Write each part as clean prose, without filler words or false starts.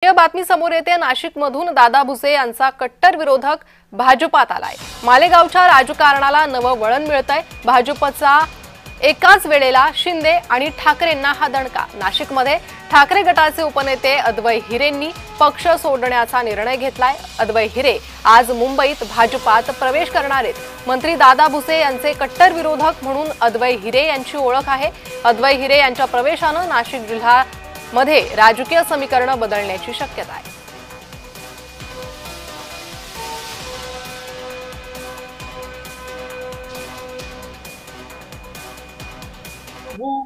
बातमी समोर येते। नाशिकमधून दादा भुसे यांचा कट्टर विरोधक भाजपात आलाय। मालेगावच्या राजकारणाला नवं वळण मिळतंय। भाजपचा एकाच वेळेला शिंदे आणि ठाकरेंना हा दणका। नाशिकमध्ये ठाकरे गटाचे उपनेते अद्वै हिरेंनी पक्ष सोडण्याचा निर्णय घेतलाय। अद्वै हिरे आज मुंबईत भाजपात प्रवेश करणार आहेत। मंत्री दादा भुसे यांचे कट्टर विरोधक म्हणून अद्वै हिरे यांची ओळख आहे। अद्वै हिरे यांच्या प्रवेशाने नाशिक जिल्हा मध्ये राजकीय समीकरण बदलण्याची शक्यता आहे।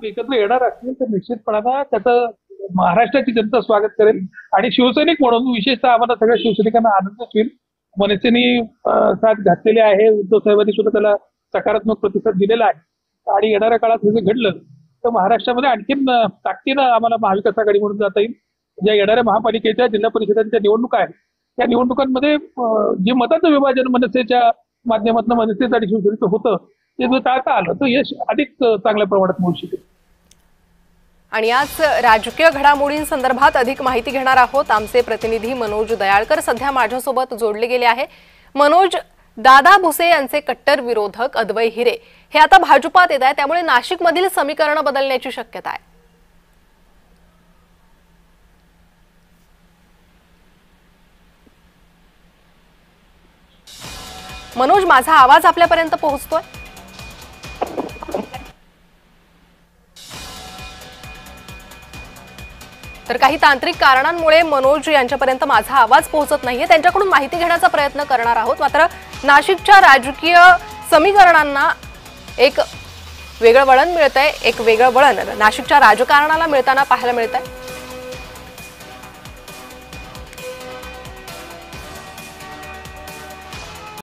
एकत्र येणार असतील तर निश्चितपणाने त्याचं महाराष्ट्राची जनता स्वागत करेल आणि शिवसैनिक म्हणून विशेषतः आम्हाला सगळ्या शिवसैनिकांना आनंद होईल। मनसेने साथ घातलेली आहे। उद्धव साहेबांनी सुद्धा त्याला सकारात्मक प्रतिसाद दिलेला आहे आणि येणाऱ्या काळात हे घडलं तर महाराष्ट्रामध्ये आणखीन ताकदीनं आम्हाला महाविकास आघाडी म्हणून जाता येईल। ज्या येणाऱ्या महापालिकेच्या जिल्हा परिषदांच्या निवडणुका आहेत त्या निवडणुकांमध्ये जे मताचं विभाजन मनसेच्या माध्यमातून मनसेचं आणि शिवसेनेचं होतं ते जर टाळता आलं तर यश अधिक चांगल्या प्रमाणात मिळू शकेल। आणि आज राजकीय घडामोडींसंदर्भात अधिक माहिती घेणार आहोत। आमचे प्रतिनिधी मनोज दयाळकर सध्या माझ्यासोबत जोडले गेले आहे। मनोज, दादा भुसे यांचे कट्टर विरोधक अद्वै हिरे हे आता भाजपात येत आहे, त्यामुळे नाशिकमधील समीकरण बदलण्याची शक्यता आहे। मनोज, माझा आवाज आपल्यापर्यंत पोहोचतोय? तर काही तांत्रिक कारणांमुळे मनोज यांच्यापर्यंत माझा आवाज पोहोचत नाहीये। त्यांच्याकडून माहिती घेण्याचा प्रयत्न करणार आहोत। मात्र नाशिकच्या राजकीय समीकरणांना एक वेगळं वळण मिळतंय। एक वेगळं वळण नाशिकच्या राजकारणाला मिळताना पाहायला मिळतंय।